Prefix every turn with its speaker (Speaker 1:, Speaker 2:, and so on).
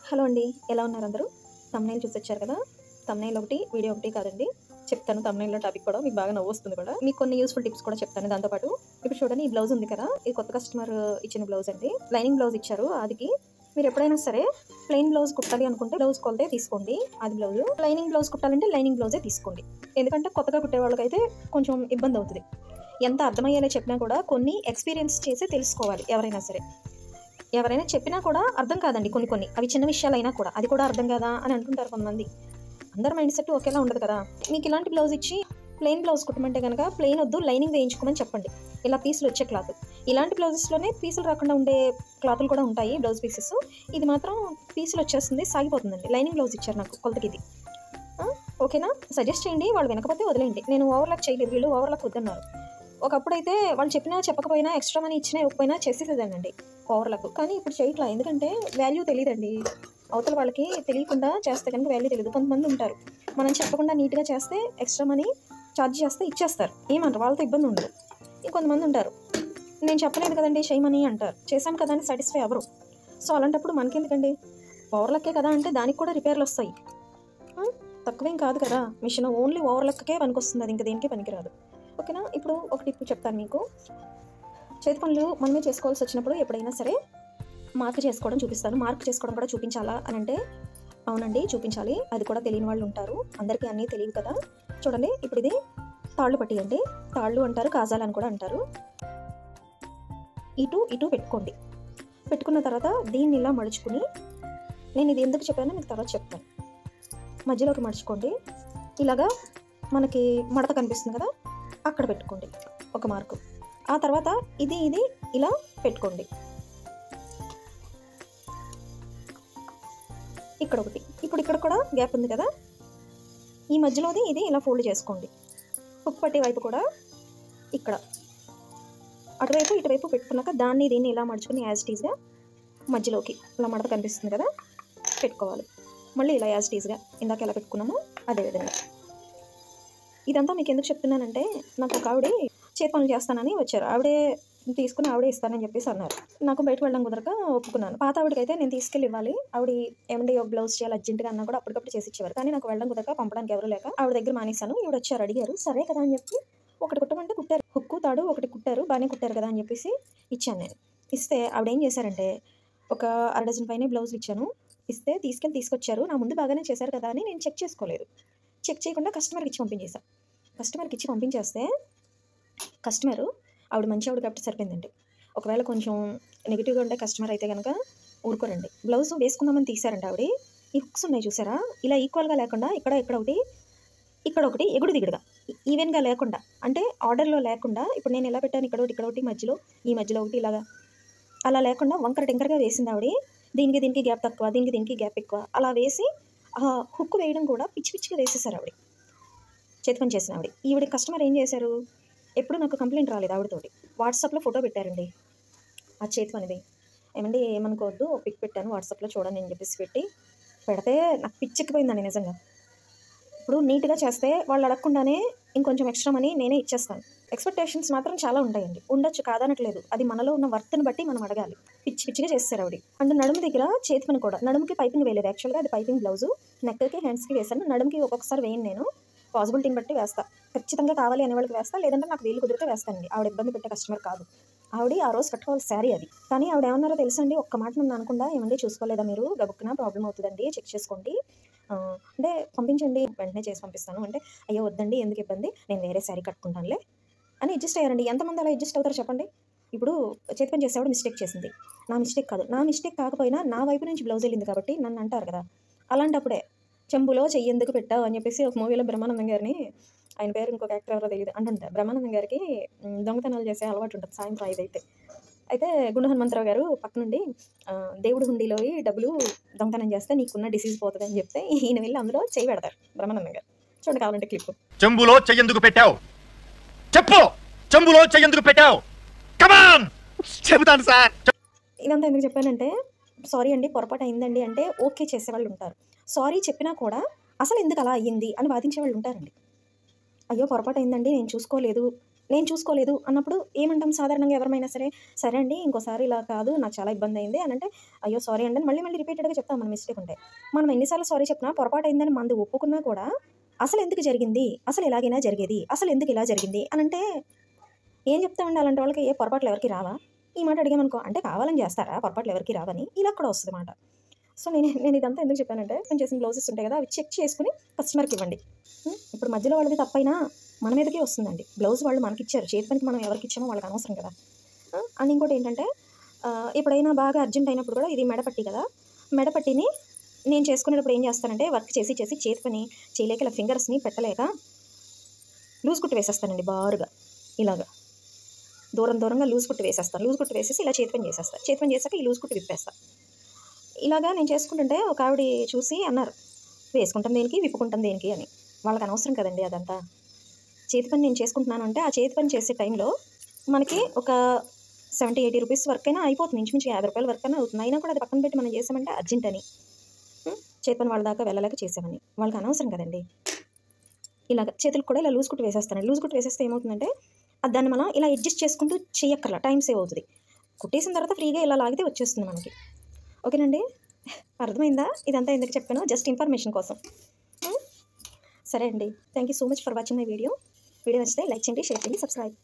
Speaker 1: Hello అండి, ఎలా ఉన్నారు అందరూ? థంబ్‌నెయిల్ చూసొచ్చారు కదా! థంబ్‌నెయిల్ ఒకటి, వీడియో ఒకటి కాదండి. చెప్తాను థంబ్‌నెయిల్‌లో టాపిక్ కూడా మీకు బాగా నవ్వొస్తుంది కూడా. మీకు కొన్ని యూజ్‌ఫుల్ టిప్స్ కూడా చెప్తాను దాంతో పాటు. ఇప్పుడు చూడండి, ఈ బ్లౌజ్ ఉంది కదా! ఇది కొత్త కస్టమర్ ఇచ్చిన బ్లౌజ్ అండి. లైనింగ్ బ్లౌజ్ ఇచ్చారు. ఆదికి మీరు ఎప్పుడైనా సరే ప్లెయిన్ బ్లౌజ్ కుట్టాలి అనుకుంటే బ్లౌజ్ కొలతే తీసుకోండి. అది బ్లౌజ్. లైనింగ్ బ్లౌజ్ కుట్టాలంటే లైనింగ్ బ్లౌజే తీసుకోండి. ఎందుకంటే కొత్తగా కుట్టే వాళ్ళకైతే కొంచెం ఇబ్బంది అవుతది. ఎంత అర్థమయ్యేలా చెప్పినా కూడా కొన్ని ఎక్స్‌పీరియన్స్ చేసి తెలుసుకోవాలి ఎవరైనా సరే. ఎవరైనా చెప్పినా కూడా అర్థం కాదండి కొన్ని కొన్ని. అవి చిన్న విషయాలైనా కూడా. అది కూడా అర్థం కాదా అని అంటుంటారు కొంతమంది. అందరి మైండ్ సెట్ ఒకేలా ఉండదు కదా! మీకు ఇలాంటి బ్లౌజ్ ఇచ్చి ప్లెయిన్ బ్లౌజ్ కుట్టమంటే గనక ప్లెయిన్ వద్దు, లైనింగ్ వేయించుకోమని చెప్పండి. ఇలా పీసులు వచ్చే క్లాత్. ఇలాంటి బ్లౌజెస్‌లోనే పీసులు రాకుండా ఉండే క్లాతులు కూడా ఉంటాయి, బ్లౌజ్ పీసెస్. ఇది మాత్రం పీసులు వచ్చేస్తుంది, సాగిపోతుందండి. లైనింగ్ బ్లౌజ్ ఇచ్చారు నాకు కొలతకిది. ఓకేనా? సజెస్ట్ చేయండి. వాళ్ళు వినకపోతే వదిలేయండి. నేను ఓవర్‌లాక్ చేయలేదు. వీళ్ళు ఓవర్‌లాక్ వద్దన్నారు. ఒకప్పుడైతే వాళ్ళు చెప్పినా చెప్పకపోయినా ఎక్స్‌ట్రా మనీ ఇచ్చినా ఇవ్వకపోయినా చేసేసేదాన్నండి ఓవర్‌లాక్. కానీ ఇప్పుడు చేయట్లా. ఎందుకంటే వాల్యూ తెలీదండి. అవతల వాళ్ళకి తెలియకుండా చేస్తే కనుక వాల్యూ తెలీదు. కొంతమంది ఉంటారు, మనం చెప్పకుండా నీట్‌గా చేస్తే ఎక్స్‌ట్రా మనీ చార్జ్ చేస్తే ఇచ్చేస్తారు. ఏమనరు, వాళ్ళతో ఇబ్బంది ఉండదు. ఇంకొంతమంది ఉంటారు, నేను చెప్పలేదు కదండీ చేయమని అంటారు. చేశాను కదా అని సాటిస్ఫై అవ్వరు. సో అలాంటప్పుడు మనకెందుకండి, ఓవర్‌లాక్కే కదా అంటే దానికి కూడా రిపేర్‌లొస్తాయి. తక్కువేం కాదు కదా మిషన్. ఓన్లీ ఓవర్‌లాక్‌కే పనికొస్తుంది, అది ఇంక దేనికి పనికిరాదు. ఓకేనా? ఇప్పుడు ఒక టిప్ చెప్తాను మీకు. చేతి పనులు మనమే చేసుకోవాల్సి వచ్చినప్పుడు ఎప్పుడైనా సరే మార్క్ చేసుకోవడం చూపిస్తాను. మార్క్ చేసుకోవడం కూడా చూపించాలా అని అంటే, అవునండి చూపించాలి. అది కూడా తెలియని వాళ్ళు ఉంటారు. అందరికీ అన్నీ తెలియవు కదా! చూడండి, ఇప్పుడు ఇది తాళ్ళు పట్టీ అండి. తాళ్ళు అంటారు, కాజాలు అని కూడా అంటారు. ఇటు ఇటు పెట్టుకోండి. పెట్టుకున్న తర్వాత దీన్ని ఇలా మడుచుకుని, నేను ఇది ఎందుకు చెప్పానో మీకు తర్వాత చెప్తాను. మధ్యలోకి మడుచుకోండి. ఇలాగా మనకి మడత కనిపిస్తుంది కదా, అక్కడ పెట్టుకోండి ఒక మార్కు. ఆ తర్వాత ఇది ఇలా పెట్టుకోండి. ఇక్కడ ఒకటి. ఇప్పుడు ఇక్కడ కూడా గ్యాప్ ఉంది కదా, ఈ మధ్యలోది ఇది ఇలా ఫోల్డ్ చేసుకోండి. హుక్ పట్టే వైపు కూడా ఇక్కడ అటువైపు ఇటువైపు పెట్టుకున్నాక దీన్ని ఇలా మడుచుకుని యాజ్ టీజ్గా మధ్యలోకి ఇలా మడత కనిపిస్తుంది కదా, పెట్టుకోవాలి. మళ్ళీ ఇలా యాజ్ టీజ్గా ఇందాక ఎలా పెట్టుకున్నామో అదేవిధంగా. ఇదంతా మీకు ఎందుకు చెప్తున్నానంటే, నాకు ఒక ఆవిడ చేతి పనులు చేస్తానని వచ్చారు. ఆవిడే తీసుకుని ఆవిడే ఇస్తానని చెప్పేసి అన్నారు. నాకు బయటకు వెళ్ళడం కుదరక ఒప్పుకున్నాను. పాత ఆవిడకైతే నేను తీసుకెళ్ళి ఇవ్వాలి. ఆవిడ ఏమండి ఒక బ్లౌజ్ చేయాలి అర్జెంట్గా అన్నా కూడా అప్పటికప్పుడు చేసి ఇచ్చేవారు. కానీ నాకు వెళ్ళడం కుదరక పంపడానికి ఎవరు లేక ఆవిడ దగ్గర మానేశాను. ఈవిడ వచ్చారు, అడిగారు. సరే కదా అని చెప్పి ఒకటి కుట్టమంటే కుట్టారు. హుక్కు తాడు ఒకటి కుట్టారు, బాగానే కుట్టారు కదా అని చెప్పేసి ఇచ్చాను నేను. ఇస్తే ఆవిడ ఏం చేశారంటే, ఒక అర డజన్ పైనే బ్లౌజులు ఇచ్చాను. ఇస్తే తీసుకొచ్చారు. నా ముందు బాగానే చేశారు కదా అని నేను చెక్ చేసుకోలేదు. చెక్ చేయకుండా కస్టమర్కి ఇచ్చి పంపించేశాను. కస్టమర్కి ఇచ్చి పంపించేస్తే కస్టమరు, ఆవిడ మంచి ఆవిడ కాబట్టి సరిపోయిందండి. ఒకవేళ కొంచెం నెగిటివ్గా ఉండే కస్టమర్ అయితే కనుక ఊరుకోరండి. బ్లౌజ్ వేసుకుందామని తీశారంట ఆవిడ. ఈ హుక్స్ ఉన్నాయి చూసారా, ఇలా ఈక్వల్గా లేకుండా ఇక్కడ ఇక్కడ ఒకటి ఎగుడు దిగుడుగా ఈవెన్గా లేకుండా, అంటే ఆర్డర్లో లేకుండా, ఇప్పుడు నేను ఎలా పెట్టాను ఇక్కడ ఒకటి మధ్యలో, ఈ మధ్యలో ఒకటి ఇలాగా, అలా లేకుండా వంకర టెంకరగా వేసింది ఆవిడ. దీనికి గ్యాప్ తక్కువ, దీనికి గ్యాప్ ఎక్కువ, అలా వేసి ఆ హుక్ వేయడం కూడా పిచ్చి పిచ్చిగా వేసేసారు ఆవిడ. చేతి పని చేసిన ఆవిడ. ఈవిడ కస్టమర్ ఏం చేశారు, ఎప్పుడు నాకు కంప్లైంట్ రాలేదు ఆవిడతోటి. వాట్సాప్లో ఫోటో పెట్టారండి ఆ చేతి పనిది. ఏమండి ఏమనుకోవద్దు, పిక్ పెట్టాను వాట్సాప్లో చూడండి అని చెప్పేసి పెడితే నాకు పిచ్చెక్కిపోయిందండి నిజంగా. ఇప్పుడు నీట్గా చేస్తే వాళ్ళు అడగకుండానే ఇంకొంచెం ఎక్స్ట్రా మనీ నేనే ఇచ్చేస్తాను. ఎక్స్పెక్టేషన్స్ మాత్రం చాలా ఉంటాయండి, ఉండొచ్చు, కాదనట్లేదు. అది మనలో ఉన్న వర్త్ని బట్టి మనం అడగాలి. పిచ్చిగా చేస్తారు ఆవిడ. అండ్ నడుము దగ్గర చేతి పని కూడా, నడుముకి పైపింగ్ వేయలేదు. యాక్చువల్గా అది పైపింగ్ బ్లౌజు. నెక్కి హ్యాండ్స్కి వేసాను. నడుముకి ఒక్కొక్కసారి వేయను నేను, పాసిబిలిటీని బట్టి వేస్తా. ఖచ్చితంగా కావాలి అనే వాళ్ళకి వేస్తా, లేదంటే నాకు వీలు కుదిరితే వేస్తానండి. ఆవిడ ఇబ్బంది పెట్టే కస్టమర్ కాదు. ఆవిడ ఆ రోజు కట్టుకోవాలి శారీ అది. కానీ ఆవిడ ఏమన్నారో తెలుసా అండి, ఒక్క మాట నన్ను అనకుండా, ఏమండి చూసుకోలేదా మీరు, గబుక్కున ప్రాబ్లం అవుతుందండి, చెక్ చేసుకోండి అంటే పంపించండి, వెంటనే చేసి పంపిస్తాను అంటే, అయ్యో వద్దండి ఎందుకు ఇబ్బంది, నేను వేరే శారీ కట్టుకుంటానులే అని అడ్జస్ట్ అయ్యారండి. ఎంతమంది అలా అడ్జస్ట్ అవుతారు చెప్పండి? ఇప్పుడు చేతి పని చేసేవాడు మిస్టేక్ చేసింది, నా మిస్టేక్ కాదు. నా మిస్టేక్ కాకపోయినా నా వైపు నుంచి బ్లౌజ్ వెళ్ళింది కాబట్టి నన్ను అంటారు కదా. అలాంటప్పుడే చెంబులో చెయ్యెందుకు పెట్టావు అని చెప్పేసి ఒక మూవీలో బ్రహ్మానందం గారిని, ఆయన పేరు ఇంకొక యాక్టర్ ఎవరో తెలియదు, అంటుంటారు. బ్రహ్మానందం గారికి దొంగతనాలు చేసే అలవాటు ఉంటుంది సాయంత్రం 5 అయితే గుండు హనుమంతరావు గారు పక్కనుండి దేవుడి హుండీలోవి డబ్బులు దొంగతనం చేస్తే నీకున్న డిసీజ్ పోతుంది అని చెప్తే ఈయన వెళ్ళి అందులో చేయి పెడతారు బ్రహ్మానందం గారు. చూడండి కావాలంటే క్లిప్.
Speaker 2: చెంబులో చెయ్యెందుకు పెట్టావు చెప్పు, చెంబులో చెయ్యెందుకు పెట్టావు, కమాన్ చెబుతాను సార్.
Speaker 1: ఇదంతా ఎందుకు చెప్పానంటే, సారీ అండి పొరపాటు అయిందండి అంటే ఓకే చేసేవాళ్ళు ఉంటారు. సారీ చెప్పినా కూడా అసలు ఎందుకు అలా అయ్యింది అని వాదించే వాళ్ళు ఉంటారండి. అయ్యో పొరపాటు అయిందండి నేను చూసుకోలేదు, నేను చూసుకోలేదు అన్నప్పుడు ఏమంటాం సాధారణంగా ఎవరైనా సరే, సరే అండి ఇంకోసారి ఇలా కాదు నాకు చాలా ఇబ్బంది అయింది అని అంటే, అయ్యో సారీ అండి అని మళ్ళీ మళ్ళీ రిపీటెడ్గా చెప్తాం మన మిస్టేక్ ఉంటే. మనం ఎన్నిసార్లు సారీ చెప్పినా పొరపాటు అయిందని మంది ఒప్పుకున్నా కూడా అసలు ఎందుకు జరిగింది, అసలు ఎలాగైనా జరిగేది, అసలు ఎందుకు ఇలా జరిగింది అని అంటే ఏం చెప్తామండి అలాంటి వాళ్ళకి? ఏ పొరపాట్లు ఎవరికి రావా? ఈ మాట అడిగామనుకో, అంటే కావాలని చేస్తారా పొరపాట్లు ఎవరికి రావని, ఇలా కూడా వస్తుంది మాట. సో నేను ఇదంతా ఎందుకు చెప్పానంటే, నేను చేసిన బ్లౌజెస్ ఉంటాయి కదా, అవి చెక్ చేసుకుని కస్టమర్కి ఇవ్వండి. ఇప్పుడు మధ్యలో వాళ్ళది తప్పైనా మన మీదకే వస్తుందండి. బ్లౌజ్ వాళ్ళు మనకి ఇచ్చారు, చేతి పనికి మనం ఎవరికి ఇచ్చామో వాళ్ళకి అనవసరం కదా. అండ్ ఇంకోటి ఏంటంటే, ఎప్పుడైనా బాగా అర్జెంట్ అయినప్పుడు కూడా, ఇది మెడపట్టి కదా, మెడపట్టిని నేను చేసుకునేటప్పుడు ఏం చేస్తానంటే, వర్క్ చేసి చేసి చేతి పని చేయలేక ఇలా ఫింగర్స్ని పెట్టలేక లూజ్ కుట్టు వేసేస్తానండి బారుగా, ఇలాగా దూరంగా లూజ్ కుట్టు వేసేస్తాను. లూజ్ కుట్టు వేసేసి ఇలా చేతి పని చేసేస్తాను. చేతి పని చేశాక ఈ లూజ్ కుట్టు విప్పేస్తాను. ఇలాగా నేను చేసుకుంటుంటే ఒక ఆవిడ చూసి అన్నారు, వేసుకుంటాం దేనికి, విప్పుకుంటాం దేనికి అని. వాళ్ళకి అనవసరం కదండి అదంతా. చేతి పని నేను చేసుకుంటున్నాను అంటే, ఆ చేతి పని చేసే టైంలో మనకి ఒక 70-80 రూపీస్ వర్క్ అయినా అయిపోతుంది, ఇంచుమించు 50 రూపాయల వర్క్ అయినా అవుతుంది. అయినా కూడా అది పక్కన పెట్టి మనం చేసామంటే అర్జెంట్ అని, చేతి పని వాళ్ళ దాకా వెళ్ళలేక చేసామని. వాళ్ళకి అనవసరం కదండి. ఇలాగ చేతులకు కూడా ఇలా లూజ్ కుట్టు వేసేస్తానండి. లూజ్ కుట్టు వేసేస్తే ఏమవుతుందంటే, దాన్ని మనం ఇలా అడ్జస్ట్ చేసుకుంటూ చేయక్కర్లా, టైం సేవ్ అవుతుంది. కుట్టేసిన తర్వాత ఫ్రీగా ఇలా లాగితే వచ్చేస్తుంది మనకి. ఓకేనండి, అర్థమైందా? ఇదంతా ఎందుకు చెప్పాను? జస్ట్ ఇన్ఫర్మేషన్ కోసం. సరే అండి, thank you so much for watching my video. Video నచ్చితే లైక్ చేయండి, షేర్ చేయండి, సబ్స్క్రైబ్.